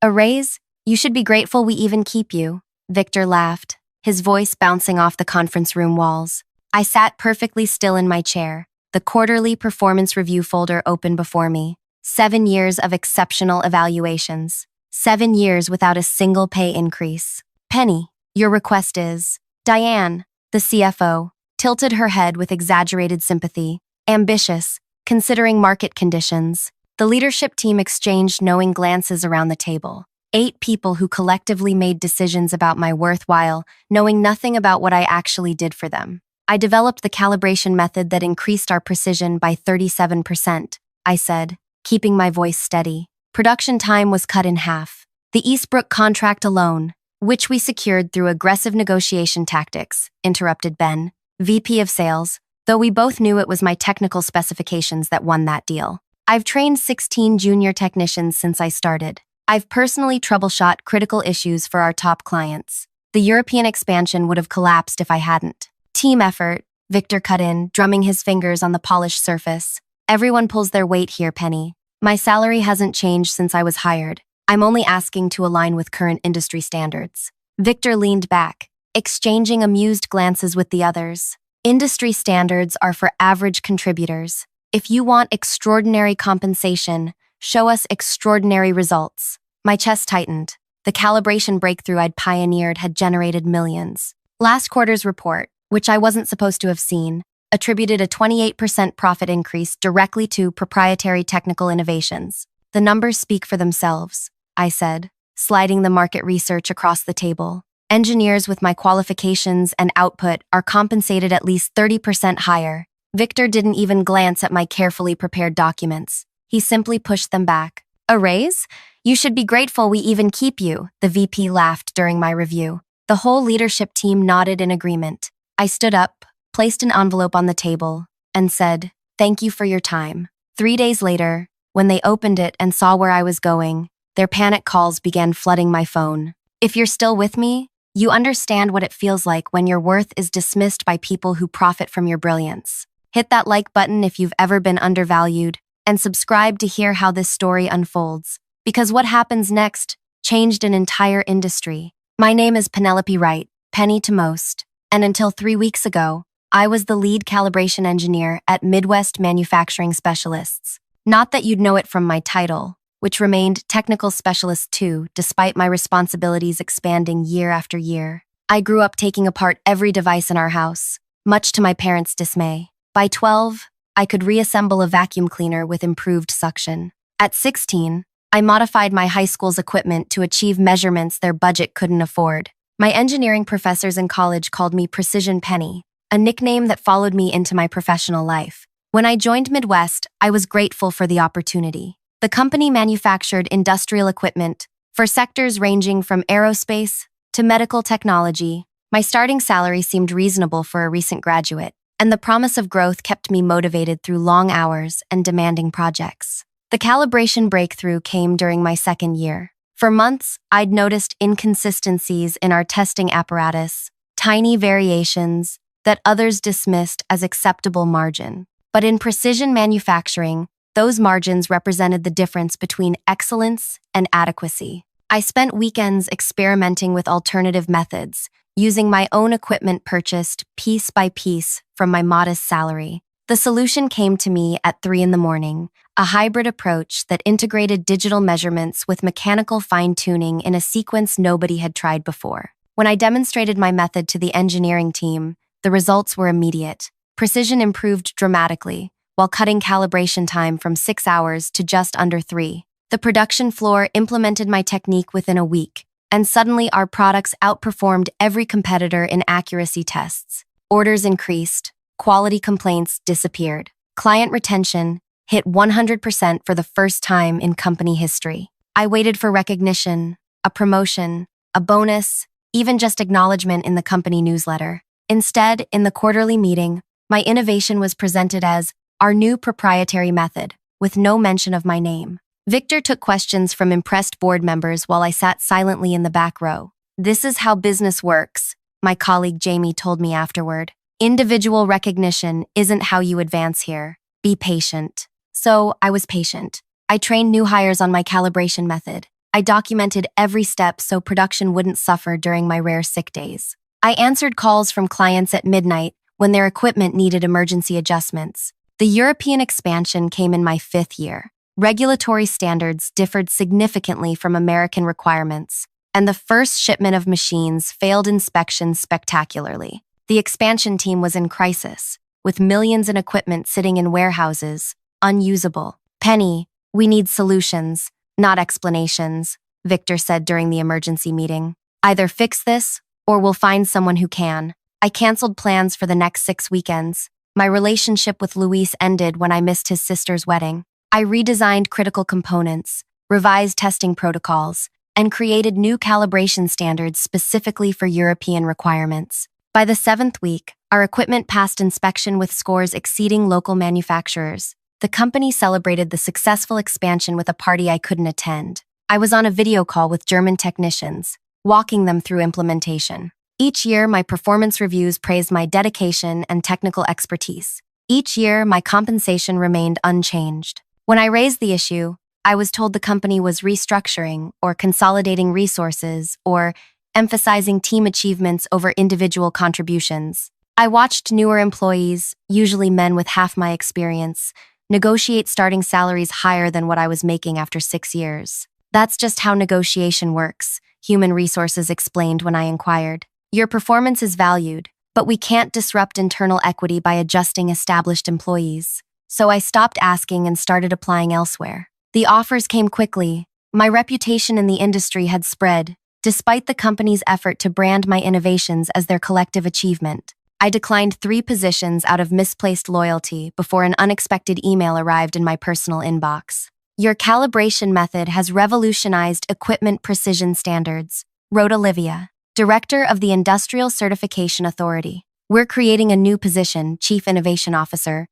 A raise? You should be grateful we even keep you. Victor laughed, his voice bouncing off the conference room walls. I sat perfectly still in my chair, the quarterly performance review folder open before me. 7 years of exceptional evaluations. 7 years without a single pay increase. Penny, your request is. Diane, the CFO, tilted her head with exaggerated sympathy. Ambitious, considering market conditions. The leadership team exchanged knowing glances around the table. 8 people who collectively made decisions about my worthwhile, knowing nothing about what I actually did for them. I developed the calibration method that increased our precision by 37%, I said, keeping my voice steady. Production time was cut in half. The Eastbrook contract alone, which we secured through aggressive negotiation tactics, interrupted Ben, VP of Sales, though we both knew it was my technical specifications that won that deal. I've trained 16 junior technicians since I started. I've personally troubleshot critical issues for our top clients. The European expansion would have collapsed if I hadn't. Team effort, Victor cut in, drumming his fingers on the polished surface. Everyone pulls their weight here, Penny. My salary hasn't changed since I was hired. I'm only asking to align with current industry standards. Victor leaned back, exchanging amused glances with the others. Industry standards are for average contributors. If you want extraordinary compensation, show us extraordinary results. My chest tightened. The calibration breakthrough I'd pioneered had generated millions. Last quarter's report, which I wasn't supposed to have seen, attributed a 28% profit increase directly to proprietary technical innovations. The numbers speak for themselves, I said, sliding the market research across the table. Engineers with my qualifications and output are compensated at least 30% higher. Victor didn't even glance at my carefully prepared documents. He simply pushed them back. A raise? You should be grateful we even keep you, the VP laughed during my review. The whole leadership team nodded in agreement. I stood up, placed an envelope on the table, and said, "Thank you for your time." 3 days later, when they opened it and saw where I was going, their panic calls began flooding my phone. If you're still with me, you understand what it feels like when your worth is dismissed by people who profit from your brilliance. Hit that like button if you've ever been undervalued, and subscribe to hear how this story unfolds. Because what happens next changed an entire industry. My name is Penelope Wright, Penny to most, and until 3 weeks ago, I was the lead calibration engineer at Midwest Manufacturing Specialists. Not that you'd know it from my title, which remained Technical Specialist 2 despite my responsibilities expanding year after year. I grew up taking apart every device in our house, much to my parents' dismay. By 12, I could reassemble a vacuum cleaner with improved suction. At 16, I modified my high school's equipment to achieve measurements their budget couldn't afford. My engineering professors in college called me Precision Penny, a nickname that followed me into my professional life. When I joined Midwest, I was grateful for the opportunity. The company manufactured industrial equipment for sectors ranging from aerospace to medical technology. My starting salary seemed reasonable for a recent graduate, and the promise of growth kept me motivated through long hours and demanding projects. The calibration breakthrough came during my second year. For months, I'd noticed inconsistencies in our testing apparatus, tiny variations that others dismissed as acceptable margin. But in precision manufacturing, those margins represented the difference between excellence and adequacy. I spent weekends experimenting with alternative methods, using my own equipment purchased piece by piece from my modest salary. The solution came to me at 3 in the morning, a hybrid approach that integrated digital measurements with mechanical fine-tuning in a sequence nobody had tried before. When I demonstrated my method to the engineering team, the results were immediate. Precision improved dramatically, while cutting calibration time from 6 hours to just under 3. The production floor implemented my technique within a week, and suddenly our products outperformed every competitor in accuracy tests. Orders increased, quality complaints disappeared. Client retention hit 100% for the first time in company history. I waited for recognition, a promotion, a bonus, even just acknowledgement in the company newsletter. Instead, in the quarterly meeting, my innovation was presented as our new proprietary method, with no mention of my name. Victor took questions from impressed board members while I sat silently in the back row. "This is how business works," my colleague Jamie told me afterward. "Individual recognition isn't how you advance here. Be patient." So I was patient. I trained new hires on my calibration method. I documented every step so production wouldn't suffer during my rare sick days. I answered calls from clients at midnight when their equipment needed emergency adjustments. The European expansion came in my 5th year. Regulatory standards differed significantly from American requirements, and the first shipment of machines failed inspection spectacularly. The expansion team was in crisis, with millions in equipment sitting in warehouses, unusable. "Penny, we need solutions, not explanations," Victor said during the emergency meeting. "Either fix this, or we'll find someone who can." I canceled plans for the next 6 weekends. My relationship with Luis ended when I missed his sister's wedding. I redesigned critical components, revised testing protocols, and created new calibration standards specifically for European requirements. By the 7th week, our equipment passed inspection with scores exceeding local manufacturers. The company celebrated the successful expansion with a party I couldn't attend. I was on a video call with German technicians, walking them through implementation. Each year, my performance reviews praised my dedication and technical expertise. Each year, my compensation remained unchanged. When I raised the issue, I was told the company was restructuring or consolidating resources or emphasizing team achievements over individual contributions. I watched newer employees, usually men with half my experience, negotiate starting salaries higher than what I was making after 6 years. "That's just how negotiation works," Human Resources explained when I inquired. "Your performance is valued, but we can't disrupt internal equity by adjusting established employees." So I stopped asking and started applying elsewhere. The offers came quickly. My reputation in the industry had spread, despite the company's effort to brand my innovations as their collective achievement. I declined 3 positions out of misplaced loyalty before an unexpected email arrived in my personal inbox. "Your calibration method has revolutionized equipment precision standards," wrote Olivia, director of the Industrial Certification Authority. "We're creating a new position, Chief Innovation Officer,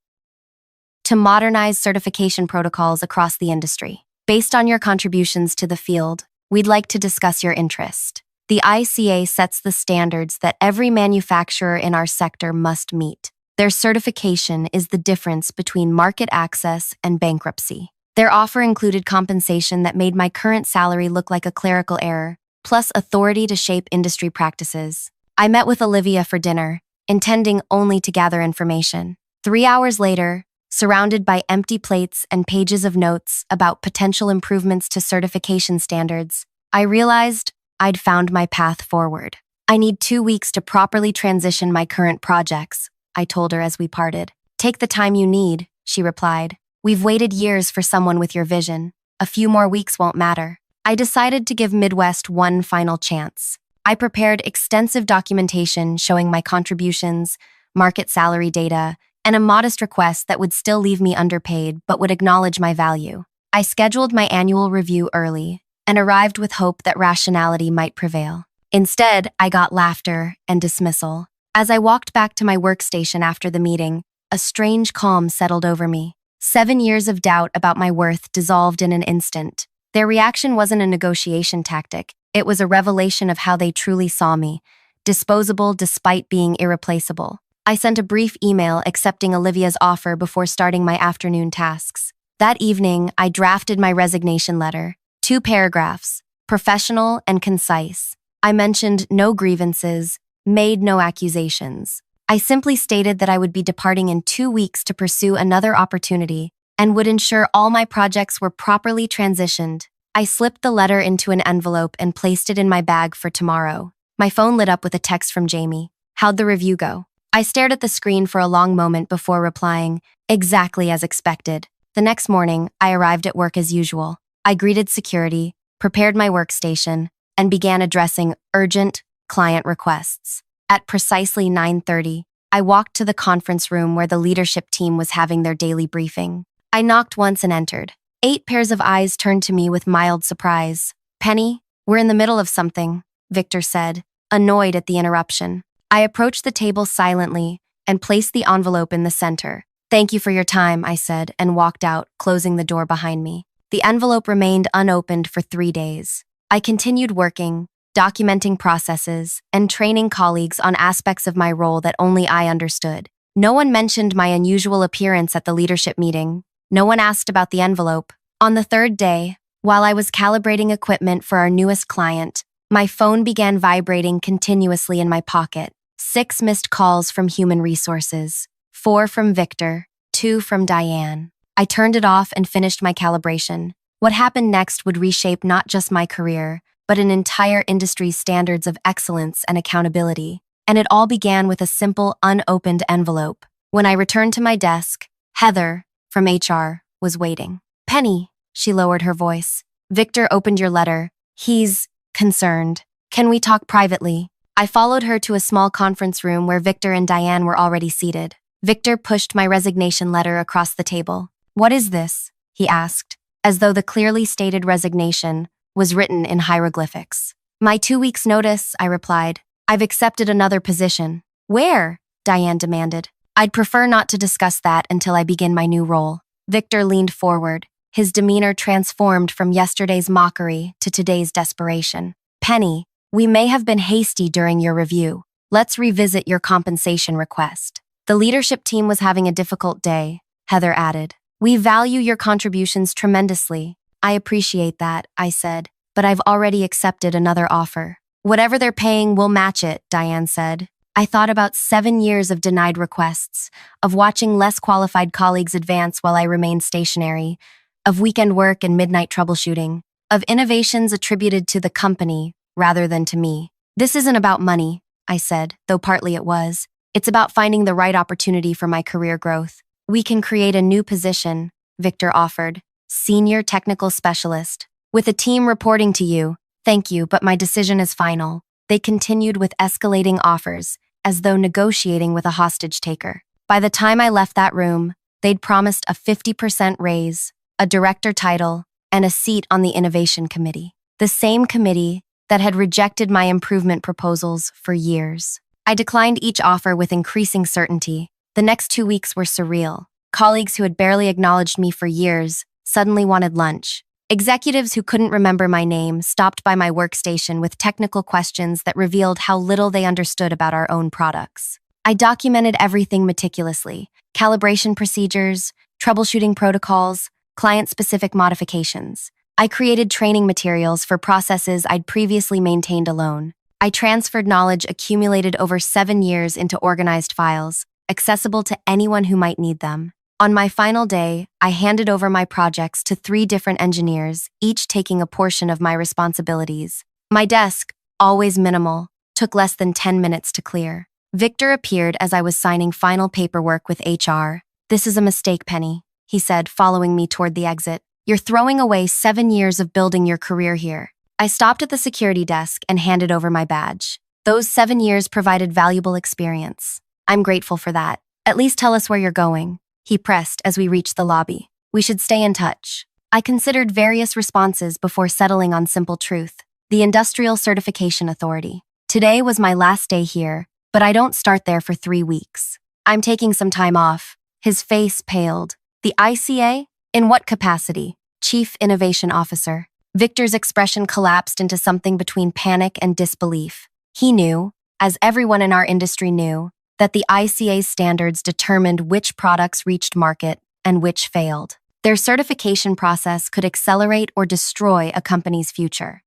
to modernize certification protocols across the industry. Based on your contributions to the field, we'd like to discuss your interest." The ICA sets the standards that every manufacturer in our sector must meet. Their certification is the difference between market access and bankruptcy. Their offer included compensation that made my current salary look like a clerical error, plus authority to shape industry practices. I met with Olivia for dinner, intending only to gather information. 3 hours later, surrounded by empty plates and pages of notes about potential improvements to certification standards, I realized I'd found my path forward. "I need 2 weeks to properly transition my current projects," I told her as we parted. "Take the time you need," she replied. "We've waited years for someone with your vision. A few more weeks won't matter." I decided to give Midwest one final chance. I prepared extensive documentation showing my contributions, market salary data, and a modest request that would still leave me underpaid but would acknowledge my value. I scheduled my annual review early and arrived with hope that rationality might prevail. Instead, I got laughter and dismissal. As I walked back to my workstation after the meeting, a strange calm settled over me. 7 years of doubt about my worth dissolved in an instant. Their reaction wasn't a negotiation tactic. It was a revelation of how they truly saw me, disposable despite being irreplaceable. I sent a brief email accepting Olivia's offer before starting my afternoon tasks. That evening, I drafted my resignation letter. 2 paragraphs, professional and concise. I mentioned no grievances, made no accusations. I simply stated that I would be departing in 2 weeks to pursue another opportunity and would ensure all my projects were properly transitioned. I slipped the letter into an envelope and placed it in my bag for tomorrow. My phone lit up with a text from Jamie. "How'd the review go?" I stared at the screen for a long moment before replying, "Exactly as expected." The next morning, I arrived at work as usual. I greeted security, prepared my workstation, and began addressing urgent client requests. At precisely 9:30, I walked to the conference room where the leadership team was having their daily briefing. I knocked once and entered. 8 pairs of eyes turned to me with mild surprise. "Penny, we're in the middle of something," Victor said, annoyed at the interruption. I approached the table silently and placed the envelope in the center. "Thank you for your time," I said, and walked out, closing the door behind me. The envelope remained unopened for 3 days. I continued working, documenting processes, and training colleagues on aspects of my role that only I understood. No one mentioned my unusual appearance at the leadership meeting. No one asked about the envelope. On the 3rd day, While I was calibrating equipment for our newest client, my phone began vibrating continuously in my pocket. 6 missed calls from human resources, 4 from Victor, 2 from Diane. I turned it off and finished my calibration. What happened next would reshape not just my career, but an entire industry's standards of excellence and accountability. And it all began with a simple, unopened envelope. When I returned to my desk, Heather, from HR, was waiting. "Penny," she lowered her voice. "Victor opened your letter. He's concerned. Can we talk privately?" I followed her to a small conference room where Victor and Diane were already seated. Victor pushed my resignation letter across the table. "What is this?" he asked, as though the clearly stated resignation was written in hieroglyphics. "My 2 weeks' notice," I replied. "I've accepted another position." "Where?" Diane demanded. "I'd prefer not to discuss that until I begin my new role." Victor leaned forward, his demeanor transformed from yesterday's mockery to today's desperation. "Penny, we may have been hasty during your review. Let's revisit your compensation request." "The leadership team was having a difficult day," Heather added. "We value your contributions tremendously." "I appreciate that," I said, "but I've already accepted another offer." "Whatever they're paying, we'll match it," Diane said. I thought about 7 years of denied requests, of watching less qualified colleagues advance while I remained stationary, of weekend work and midnight troubleshooting, of innovations attributed to the company rather than to me. "This isn't about money," I said, though partly it was. "It's about finding the right opportunity for my career growth." "We can create a new position," Victor offered, "Senior Technical Specialist, with a team reporting to you." "Thank you, but my decision is final." They continued with escalating offers, as though negotiating with a hostage-taker. By the time I left that room, they'd promised a 50% raise, a director title, and a seat on the innovation committee. The same committee that had rejected my improvement proposals for years. I declined each offer with increasing certainty. The next 2 weeks were surreal. Colleagues who had barely acknowledged me for years suddenly wanted lunch. Executives who couldn't remember my name stopped by my workstation with technical questions that revealed how little they understood about our own products. I documented everything meticulously: calibration procedures, troubleshooting protocols, client-specific modifications. I created training materials for processes I'd previously maintained alone. I transferred knowledge accumulated over 7 years into organized files, accessible to anyone who might need them. On my final day, I handed over my projects to 3 different engineers, each taking a portion of my responsibilities. My desk, always minimal, took less than 10 minutes to clear. Victor appeared as I was signing final paperwork with HR. "This is a mistake, Penny," he said, following me toward the exit. "You're throwing away 7 years of building your career here." I stopped at the security desk and handed over my badge. "Those 7 years provided valuable experience. I'm grateful for that. At least tell us where you're going," he pressed as we reached the lobby. "We should stay in touch." I considered various responses before settling on simple truth: the Industrial Certification Authority. Today was my last day here, but I don't start there for 3 weeks. "I'm taking some time off." His face paled. "The ICA? In what capacity?" "Chief Innovation Officer." Victor's expression collapsed into something between panic and disbelief. He knew, as everyone in our industry knew, that the ICA's standards determined which products reached market and which failed. Their certification process could accelerate or destroy a company's future.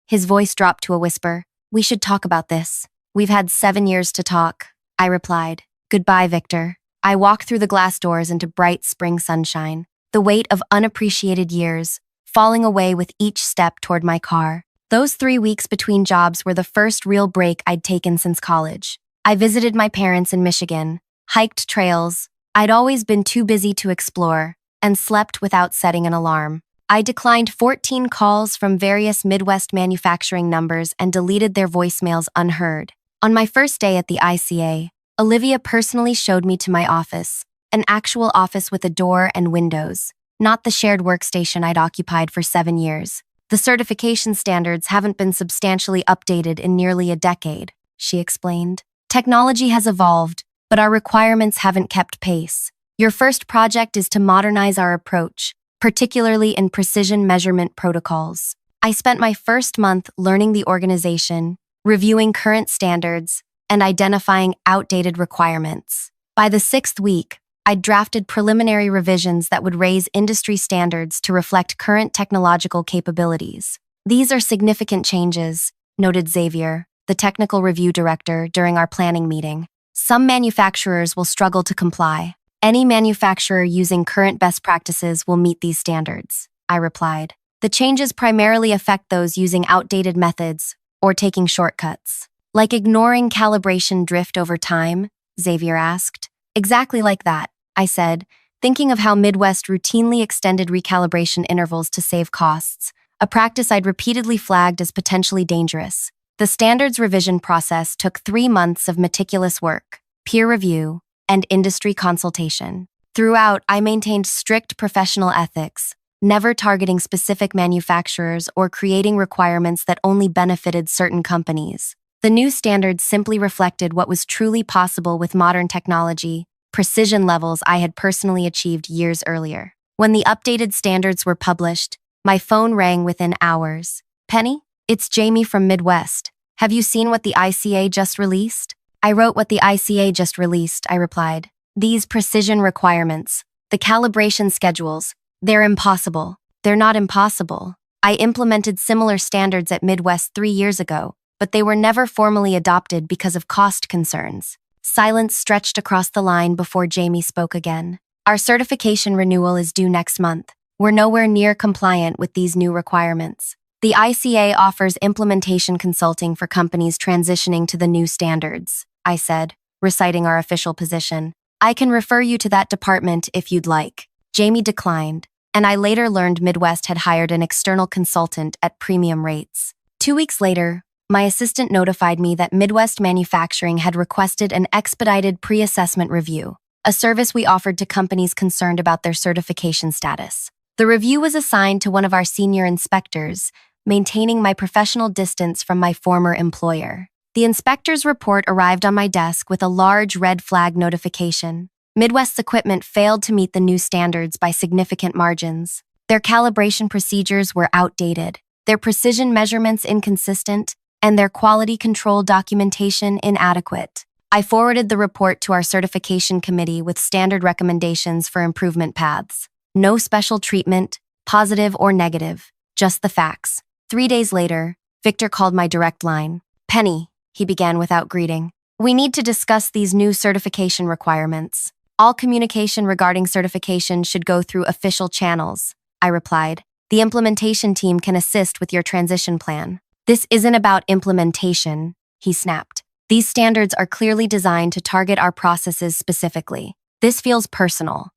His voice dropped to a whisper. "We should talk about this." "We've had 7 years to talk," I replied. "Goodbye, Victor." I walked through the glass doors into bright spring sunshine, the weight of unappreciated years falling away with each step toward my car. Those 3 weeks between jobs were the first real break I'd taken since college. I visited my parents in Michigan, hiked trails I'd always been too busy to explore, and slept without setting an alarm. I declined 14 calls from various Midwest manufacturing numbers and deleted their voicemails unheard. On my first day at the ICA, Olivia personally showed me to my office, an actual office with a door and windows, not the shared workstation I'd occupied for 7 years. "The certification standards haven't been substantially updated in nearly a decade," she explained. "Technology has evolved, but our requirements haven't kept pace. Your first project is to modernize our approach, particularly in precision measurement protocols." I spent my first month learning the organization, reviewing current standards, and identifying outdated requirements. By the 6th week, I'd drafted preliminary revisions that would raise industry standards to reflect current technological capabilities. These are significant changes, noted Xavier, the technical review director, during our planning meeting. Some manufacturers will struggle to comply. Any manufacturer using current best practices will meet these standards, I replied. The changes primarily affect those using outdated methods or taking shortcuts. Like ignoring calibration drift over time? Xavier asked. Exactly like that, I said, thinking of how Midwest routinely extended recalibration intervals to save costs, a practice I'd repeatedly flagged as potentially dangerous. The standards revision process took 3 months of meticulous work, peer review, and industry consultation. Throughout, I maintained strict professional ethics, never targeting specific manufacturers or creating requirements that only benefited certain companies. The new standards simply reflected what was truly possible with modern technology, precision levels I had personally achieved years earlier. When the updated standards were published, my phone rang within hours. Penny? It's Jamie from Midwest. Have you seen what the ICA just released? I wrote what the ICA just released, I replied. These precision requirements, the calibration schedules, they're impossible. They're not impossible. I implemented similar standards at Midwest 3 years ago, but they were never formally adopted because of cost concerns. Silence stretched across the line before Jamie spoke again. Our certification renewal is due next month. We're nowhere near compliant with these new requirements. The ICA offers implementation consulting for companies transitioning to the new standards, I said, reciting our official position. I can refer you to that department if you'd like. Jamie declined, and I later learned Midwest had hired an external consultant at premium rates. 2 weeks later, my assistant notified me that Midwest Manufacturing had requested an expedited pre-assessment review, a service we offered to companies concerned about their certification status. The review was assigned to one of our senior inspectors, maintaining my professional distance from my former employer. The inspector's report arrived on my desk with a large red flag notification. Midwest's equipment failed to meet the new standards by significant margins. Their calibration procedures were outdated, their precision measurements inconsistent, and their quality control documentation inadequate. I forwarded the report to our certification committee with standard recommendations for improvement paths. No special treatment, positive or negative, just the facts. 3 days later, Victor called my direct line. Penny, he began without greeting. We need to discuss these new certification requirements. All communication regarding certification should go through official channels, I replied. The implementation team can assist with your transition plan. This isn't about implementation, he snapped. These standards are clearly designed to target our processes specifically. This feels personal.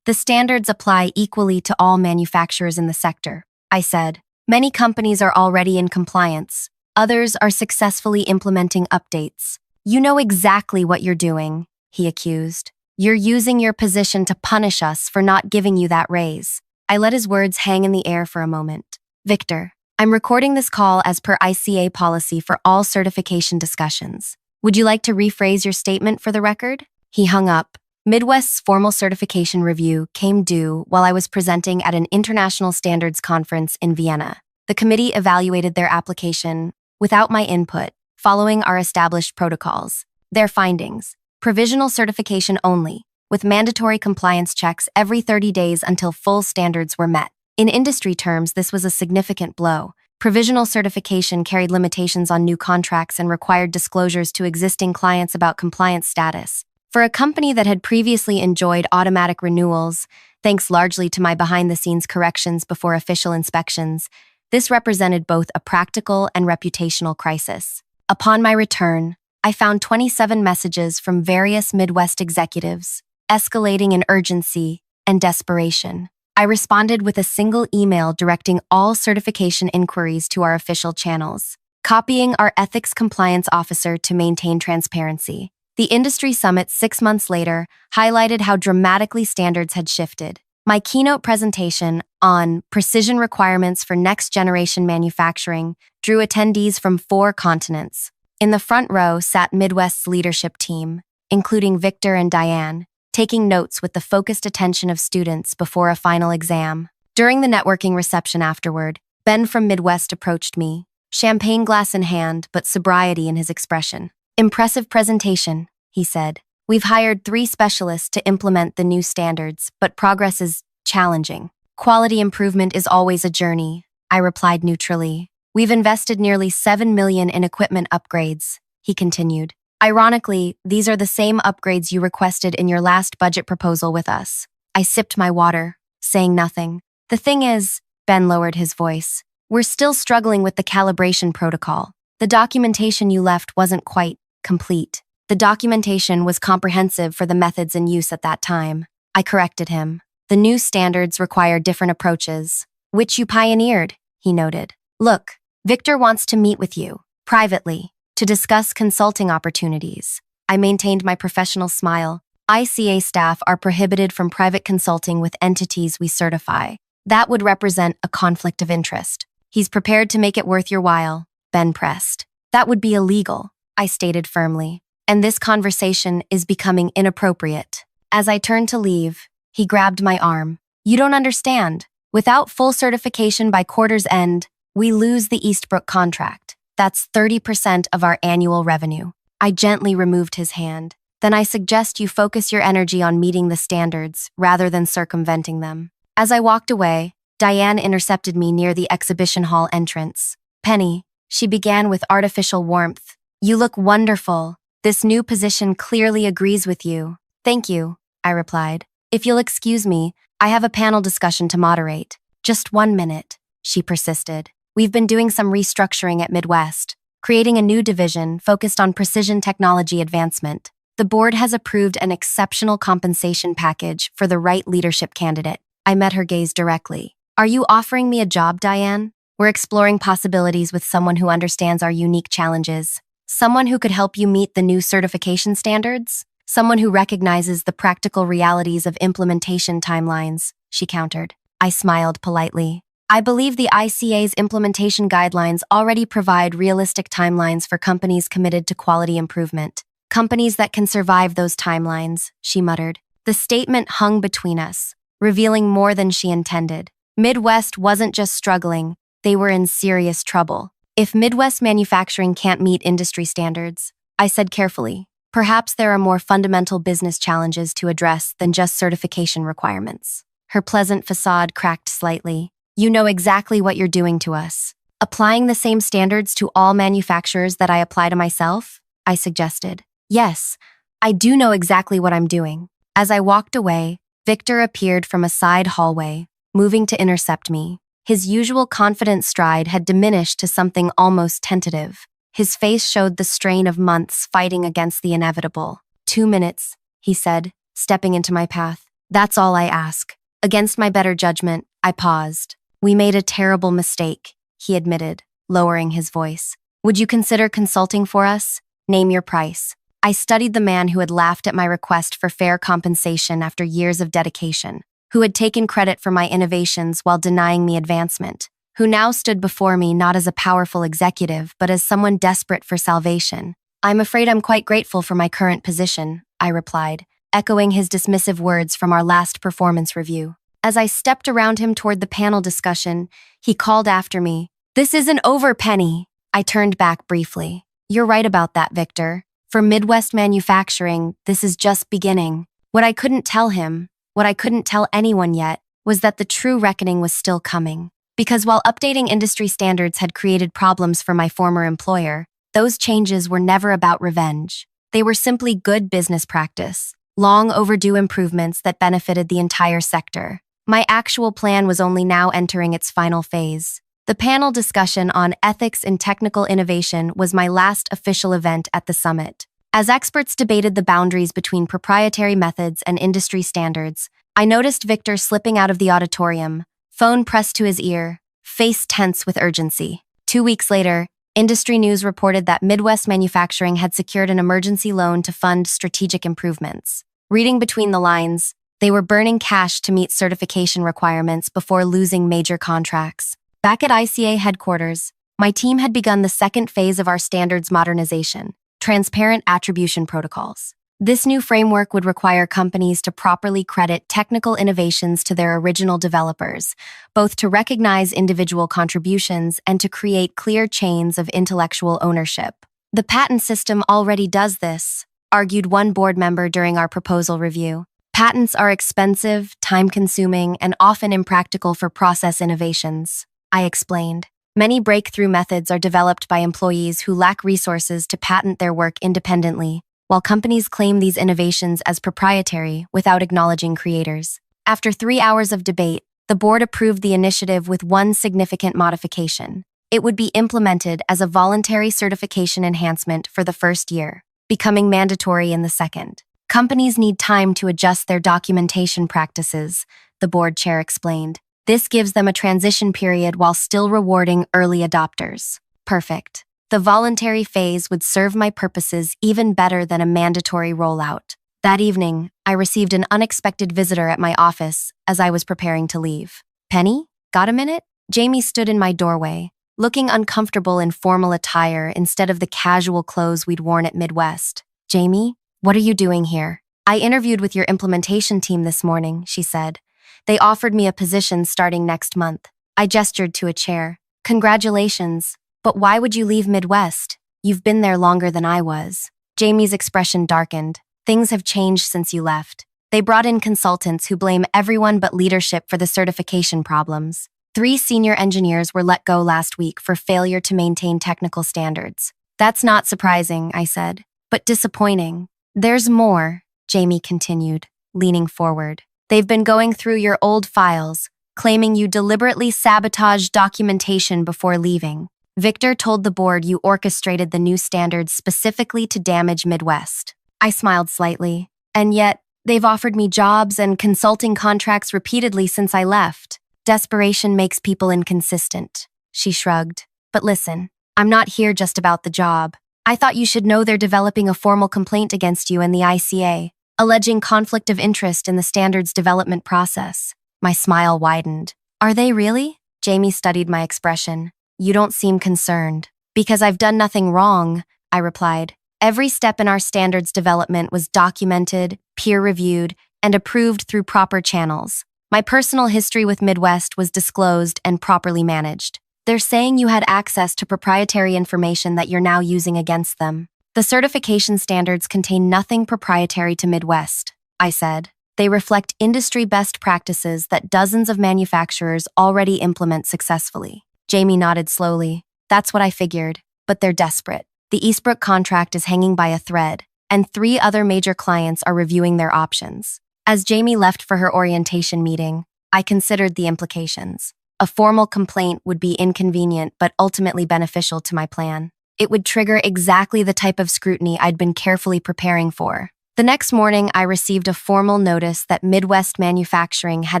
The standards apply equally to all manufacturers in the sector, I said. Many companies are already in compliance. Others are successfully implementing updates. You know exactly what you're doing, he accused. You're using your position to punish us for not giving you that raise. I let his words hang in the air for a moment. Victor, I'm recording this call as per ICA policy for all certification discussions. Would you like to rephrase your statement for the record? He hung up. Midwest's formal certification review came due while I was presenting at an international standards conference in Vienna. The committee evaluated their application without my input, following our established protocols. Their findings: provisional certification only, with mandatory compliance checks every 30 days until full standards were met. In industry terms, this was a significant blow. Provisional certification carried limitations on new contracts and required disclosures to existing clients about compliance status. For a company that had previously enjoyed automatic renewals, thanks largely to my behind-the-scenes corrections before official inspections, this represented both a practical and reputational crisis. Upon my return, I found 27 messages from various Midwest executives, escalating in urgency and desperation. I responded with a single email directing all certification inquiries to our official channels, copying our ethics compliance officer to maintain transparency. The industry summit 6 months later highlighted how dramatically standards had shifted. My keynote presentation on precision requirements for next-generation manufacturing drew attendees from 4 continents. In the front row sat Midwest's leadership team, including Victor and Diane, taking notes with the focused attention of students before a final exam. During the networking reception afterward, Ben from Midwest approached me, champagne glass in hand, but sobriety in his expression. Impressive presentation, he said. We've hired 3 specialists to implement the new standards, but progress is challenging. Quality improvement is always a journey, I replied neutrally. We've invested nearly $7 million in equipment upgrades, he continued. Ironically, these are the same upgrades you requested in your last budget proposal with us. I sipped my water, saying nothing. The thing is, Ben lowered his voice, we're still struggling with the calibration protocol. The documentation you left wasn't quite complete. The documentation was comprehensive for the methods in use at that time. I corrected him. The new standards require different approaches, which you pioneered, he noted. Look, Victor wants to meet with you, privately, to discuss consulting opportunities. I maintained my professional smile. ICA staff are prohibited from private consulting with entities we certify. That would represent a conflict of interest. He's prepared to make it worth your while, Ben pressed. That would be illegal, I stated firmly. And this conversation is becoming inappropriate. As I turned to leave, he grabbed my arm. You don't understand. Without full certification by quarter's end, we lose the Eastbrook contract. That's 30% of our annual revenue. I gently removed his hand. Then I suggest you focus your energy on meeting the standards rather than circumventing them. As I walked away, Diane intercepted me near the exhibition hall entrance. Penny, she began with artificial warmth. You look wonderful. This new position clearly agrees with you. Thank you, I replied. If you'll excuse me, I have a panel discussion to moderate. Just 1 minute, she persisted. We've been doing some restructuring at Midwest, creating a new division focused on precision technology advancement. The board has approved an exceptional compensation package for the right leadership candidate. I met her gaze directly. Are you offering me a job, Diane? We're exploring possibilities with someone who understands our unique challenges. Someone who could help you meet the new certification standards? Someone who recognizes the practical realities of implementation timelines, she countered. I smiled politely. I believe the ICA's implementation guidelines already provide realistic timelines for companies committed to quality improvement. Companies that can survive those timelines, she muttered. The statement hung between us, revealing more than she intended. Midwest wasn't just struggling, they were in serious trouble. If Midwest manufacturing can't meet industry standards, I said carefully, perhaps there are more fundamental business challenges to address than just certification requirements. Her pleasant facade cracked slightly. You know exactly what you're doing to us. Applying the same standards to all manufacturers that I apply to myself? I suggested. Yes, I do know exactly what I'm doing. As I walked away, Victor appeared from a side hallway, moving to intercept me. His usual confident stride had diminished to something almost tentative. His face showed the strain of months fighting against the inevitable. 2 minutes, he said, stepping into my path. That's all I ask. Against my better judgment, I paused. We made a terrible mistake, he admitted, lowering his voice. Would you consider consulting for us? Name your price. I studied the man who had laughed at my request for fair compensation after years of dedication, who had taken credit for my innovations while denying me advancement, who now stood before me not as a powerful executive, but as someone desperate for salvation. I'm afraid I'm quite grateful for my current position, I replied, echoing his dismissive words from our last performance review. As I stepped around him toward the panel discussion, he called after me, "This isn't over, Penny." I turned back briefly. You're right about that, Victor. For Midwest manufacturing, this is just beginning. What I couldn't tell him, what I couldn't tell anyone yet, was that the true reckoning was still coming. Because while updating industry standards had created problems for my former employer, those changes were never about revenge. They were simply good business practice, long overdue improvements that benefited the entire sector. My actual plan was only now entering its final phase. The panel discussion on ethics in technical innovation was my last official event at the summit. As experts debated the boundaries between proprietary methods and industry standards, I noticed Victor slipping out of the auditorium, phone pressed to his ear, face tense with urgency. 2 weeks later, industry news reported that Midwest Manufacturing had secured an emergency loan to fund strategic improvements. Reading between the lines, they were burning cash to meet certification requirements before losing major contracts. Back at ICA headquarters, my team had begun the second phase of our standards modernization, transparent attribution protocols. This new framework would require companies to properly credit technical innovations to their original developers, both to recognize individual contributions and to create clear chains of intellectual ownership. The patent system already does this, argued one board member during our proposal review. Patents are expensive, time-consuming, and often impractical for process innovations, I explained. Many breakthrough methods are developed by employees who lack resources to patent their work independently, while companies claim these innovations as proprietary without acknowledging creators. After 3 hours of debate, the board approved the initiative with one significant modification. It would be implemented as a voluntary certification enhancement for the first year, becoming mandatory in the second. Companies need time to adjust their documentation practices, the board chair explained. This gives them a transition period while still rewarding early adopters. Perfect. The voluntary phase would serve my purposes even better than a mandatory rollout. That evening, I received an unexpected visitor at my office as I was preparing to leave. Penny, got a minute? Jamie stood in my doorway, looking uncomfortable in formal attire instead of the casual clothes we'd worn at Midwest. Jamie, what are you doing here? I interviewed with your implementation team this morning, she said. They offered me a position starting next month. I gestured to a chair. Congratulations, but why would you leave Midwest? You've been there longer than I was. Jamie's expression darkened. Things have changed since you left. They brought in consultants who blame everyone but leadership for the certification problems. 3 senior engineers were let go last week for failure to maintain technical standards. That's not surprising, I said, but disappointing. There's more, Jamie continued, leaning forward. They've been going through your old files, claiming you deliberately sabotaged documentation before leaving. Victor told the board you orchestrated the new standards specifically to damage Midwest. I smiled slightly. And yet, they've offered me jobs and consulting contracts repeatedly since I left. Desperation makes people inconsistent, she shrugged. But listen, I'm not here just about the job. I thought you should know they're developing a formal complaint against you and the ICA, alleging conflict of interest in the standards development process. My smile widened. Are they really? Jamie studied my expression. You don't seem concerned. Because I've done nothing wrong, I replied. Every step in our standards development was documented, peer-reviewed, and approved through proper channels. My personal history with Midwest was disclosed and properly managed. They're saying you had access to proprietary information that you're now using against them. The certification standards contain nothing proprietary to Midwest, I said. They reflect industry best practices that dozens of manufacturers already implement successfully. Jamie nodded slowly. That's what I figured, but they're desperate. The Eastbrook contract is hanging by a thread, and 3 other major clients are reviewing their options. As Jamie left for her orientation meeting, I considered the implications. A formal complaint would be inconvenient but ultimately beneficial to my plan. It would trigger exactly the type of scrutiny I'd been carefully preparing for. The next morning, I received a formal notice that Midwest Manufacturing had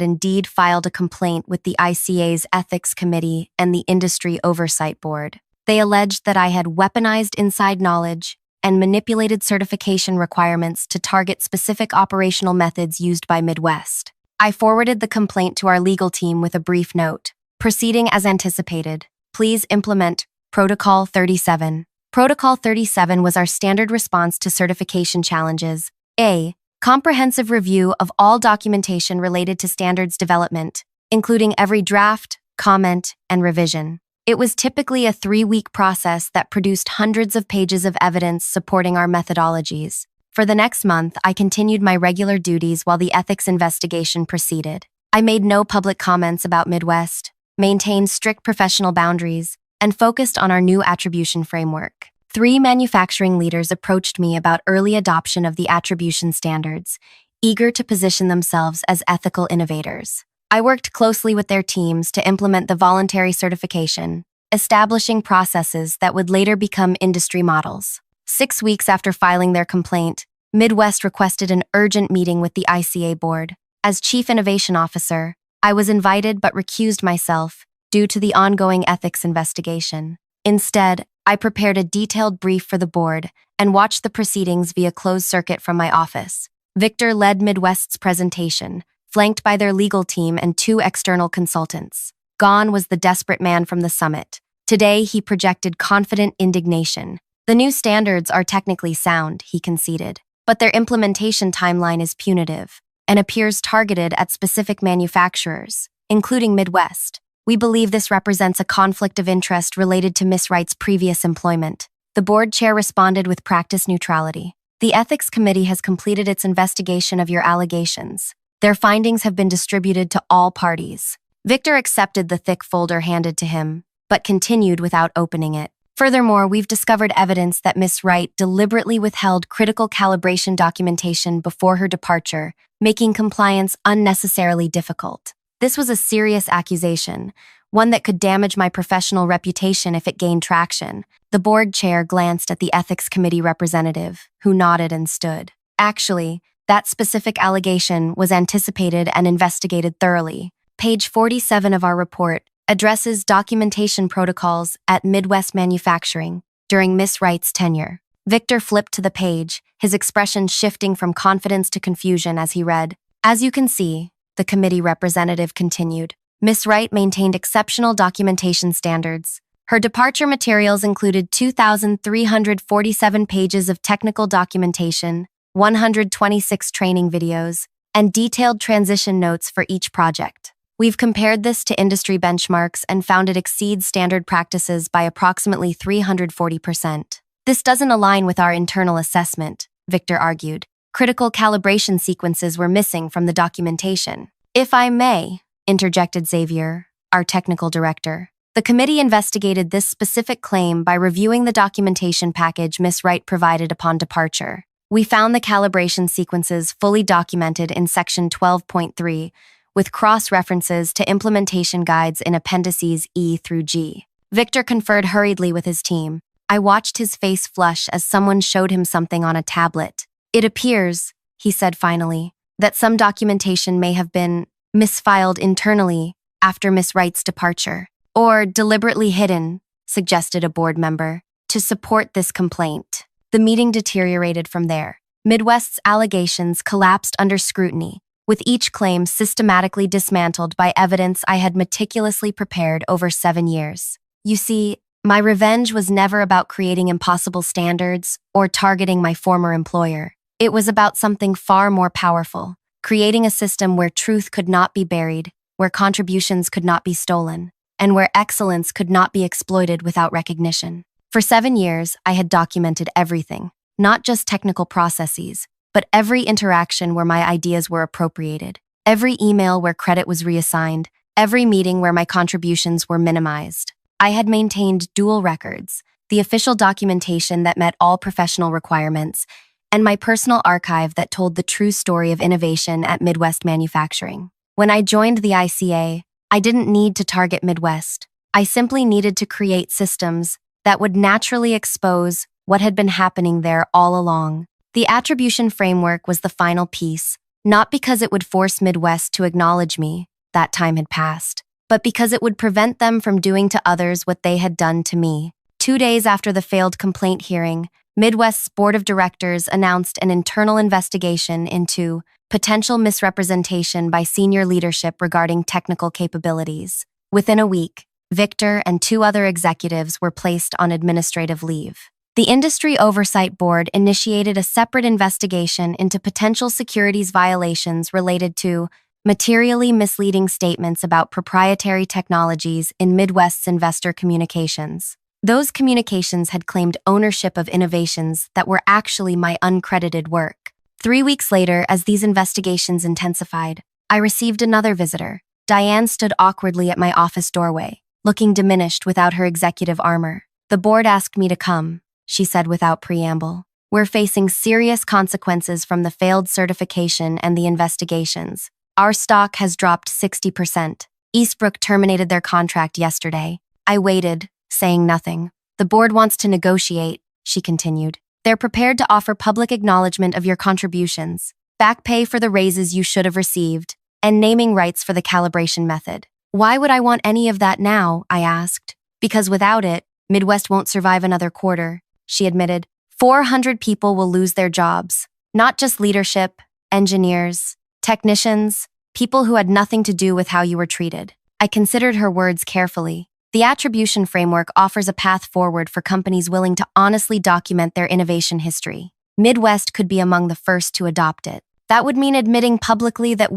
indeed filed a complaint with the ICA's Ethics Committee and the Industry Oversight Board. They alleged that I had weaponized inside knowledge and manipulated certification requirements to target specific operational methods used by Midwest. I forwarded the complaint to our legal team with a brief note. Proceeding as anticipated. Please implement Protocol 37. Protocol 37 was our standard response to certification challenges. A. Comprehensive review of all documentation related to standards development, including every draft, comment, and revision. It was typically a 3-week process that produced hundreds of pages of evidence supporting our methodologies. For the next month, I continued my regular duties while the ethics investigation proceeded. I made no public comments about Midwest, maintained strict professional boundaries, and focused on our new attribution framework. 3 manufacturing leaders approached me about early adoption of the attribution standards, eager to position themselves as ethical innovators. I worked closely with their teams to implement the voluntary certification, establishing processes that would later become industry models. 6 weeks after filing their complaint, Midwest requested an urgent meeting with the ICA board. As Chief Innovation Officer, I was invited but recused myself due to the ongoing ethics investigation. Instead, I prepared a detailed brief for the board and watched the proceedings via closed circuit from my office. Victor led Midwest's presentation, flanked by their legal team and 2 external consultants. Gone was the desperate man from the summit. Today, he projected confident indignation. The new standards are technically sound, he conceded, but their implementation timeline is punitive and appears targeted at specific manufacturers, including Midwest. We believe this represents a conflict of interest related to Miss Wright's previous employment. The board chair responded with practice neutrality. The Ethics Committee has completed its investigation of your allegations. Their findings have been distributed to all parties. Victor accepted the thick folder handed to him, but continued without opening it. Furthermore, we've discovered evidence that Miss Wright deliberately withheld critical calibration documentation before her departure, making compliance unnecessarily difficult. This was a serious accusation, one that could damage my professional reputation if it gained traction. The board chair glanced at the Ethics Committee representative, who nodded and stood. Actually, that specific allegation was anticipated and investigated thoroughly. Page 47 of our report addresses documentation protocols at Midwest Manufacturing during Miss Wright's tenure. Victor flipped to the page, his expression shifting from confidence to confusion as he read. As you can see, the committee representative continued, Miss Wright maintained exceptional documentation standards. Her departure materials included 2,347 pages of technical documentation, 126 training videos, and detailed transition notes for each project. We've compared this to industry benchmarks and found it exceeds standard practices by approximately 340%. This doesn't align with our internal assessment, Victor argued. Critical calibration sequences were missing from the documentation. If I may, interjected Xavier, our technical director. The committee investigated this specific claim by reviewing the documentation package Miss Wright provided upon departure. We found the calibration sequences fully documented in Section 12.3, with cross-references to implementation guides in appendices E through G. Victor conferred hurriedly with his team. I watched his face flush as someone showed him something on a tablet. It appears, he said finally, that some documentation may have been misfiled internally after Miss Wright's departure, or deliberately hidden, suggested a board member, to support this complaint. The meeting deteriorated from there. Midwest's allegations collapsed under scrutiny, with each claim systematically dismantled by evidence I had meticulously prepared over 7 years. You see, my revenge was never about creating impossible standards or targeting my former employer. It was about something far more powerful, creating a system where truth could not be buried, where contributions could not be stolen, and where excellence could not be exploited without recognition. For 7 years, I had documented everything, not just technical processes, but every interaction where my ideas were appropriated, every email where credit was reassigned, every meeting where my contributions were minimized. I had maintained dual records, the official documentation that met all professional requirements, and my personal archive that told the true story of innovation at Midwest Manufacturing. When I joined the ICA, I didn't need to target Midwest. I simply needed to create systems that would naturally expose what had been happening there all along. The attribution framework was the final piece, not because it would force Midwest to acknowledge me, that time had passed, but because it would prevent them from doing to others what they had done to me. 2 days after the failed complaint hearing, Midwest's board of directors announced an internal investigation into potential misrepresentation by senior leadership regarding technical capabilities. Within a week, Victor and 2 other executives were placed on administrative leave. The Industry Oversight Board initiated a separate investigation into potential securities violations related to materially misleading statements about proprietary technologies in Midwest's investor communications. Those communications had claimed ownership of innovations that were actually my uncredited work. 3 weeks later, as these investigations intensified, I received another visitor. Diane stood awkwardly at my office doorway, looking diminished without her executive armor. The board asked me to come, she said without preamble. We're facing serious consequences from the failed certification and the investigations. Our stock has dropped 60%. Eastbrook terminated their contract yesterday. I waited, saying nothing. The board wants to negotiate, she continued. They're prepared to offer public acknowledgement of your contributions, back pay for the raises you should have received, and naming rights for the calibration method. Why would I want any of that now? I asked. Because without it, Midwest won't survive another quarter, she admitted. 400 people will lose their jobs, not just leadership, engineers, technicians, people who had nothing to do with how you were treated. I considered her words carefully. The attribution framework offers a path forward for companies willing to honestly document their innovation history. Midwest could be among the first to adopt it. That would mean admitting publicly that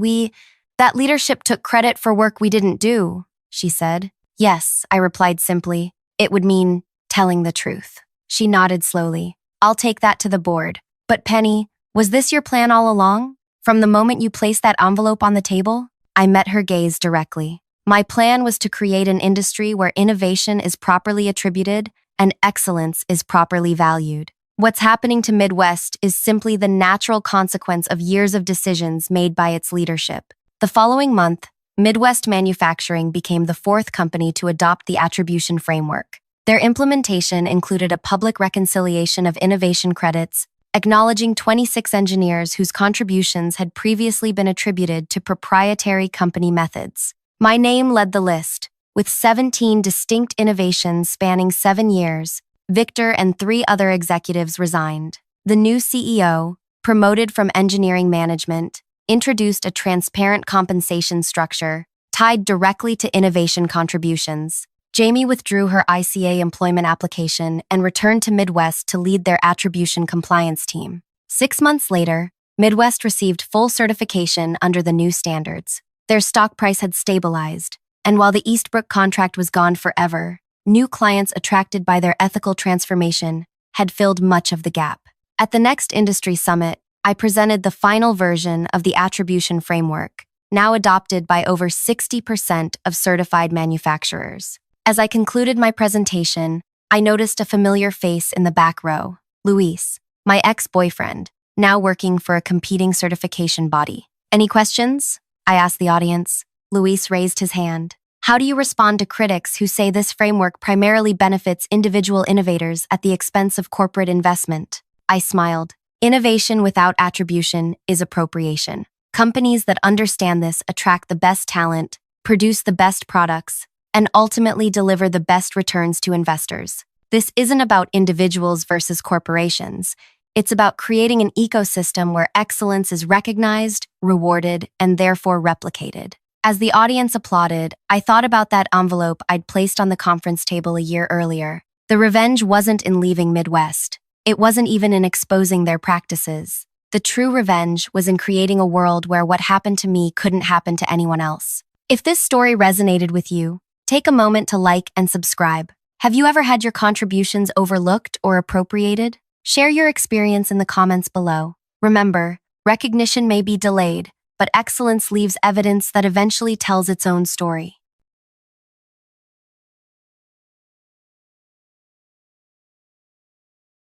leadership took credit for work we didn't do, she said. Yes, I replied simply. It would mean telling the truth. She nodded slowly. I'll take that to the board. But Penny, was this your plan all along? From the moment you placed that envelope on the table? I met her gaze directly. My plan was to create an industry where innovation is properly attributed and excellence is properly valued. What's happening to Midwest is simply the natural consequence of years of decisions made by its leadership. The following month, Midwest Manufacturing became the fourth company to adopt the attribution framework. Their implementation included a public reconciliation of innovation credits, acknowledging 26 engineers whose contributions had previously been attributed to proprietary company methods. My name led the list, with 17 distinct innovations spanning 7 years. Victor and 3 other executives resigned. The new CEO, promoted from engineering management, introduced a transparent compensation structure tied directly to innovation contributions. Jamie withdrew her ICA employment application and returned to Midwest to lead their attribution compliance team. 6 months later, Midwest received full certification under the new standards. Their stock price had stabilized, and while the Eastbrook contract was gone forever, new clients attracted by their ethical transformation had filled much of the gap. At the next industry summit, I presented the final version of the attribution framework, now adopted by over 60% of certified manufacturers. As I concluded my presentation, I noticed a familiar face in the back row, Luis, my ex-boyfriend, now working for a competing certification body. Any questions? I asked the audience. Luis raised his hand. How do you respond to critics who say this framework primarily benefits individual innovators at the expense of corporate investment? I smiled. Innovation without attribution is appropriation. Companies that understand this attract the best talent, produce the best products, and ultimately deliver the best returns to investors. This isn't about individuals versus corporations. It's about creating an ecosystem where excellence is recognized, rewarded, and therefore replicated. As the audience applauded, I thought about that envelope I'd placed on the conference table a year earlier. The revenge wasn't in leaving Midwest. It wasn't even in exposing their practices. The true revenge was in creating a world where what happened to me couldn't happen to anyone else. If this story resonated with you, take a moment to like and subscribe. Have you ever had your contributions overlooked or appropriated? Share your experience in the comments below. Remember, recognition may be delayed, but excellence leaves evidence that eventually tells its own story.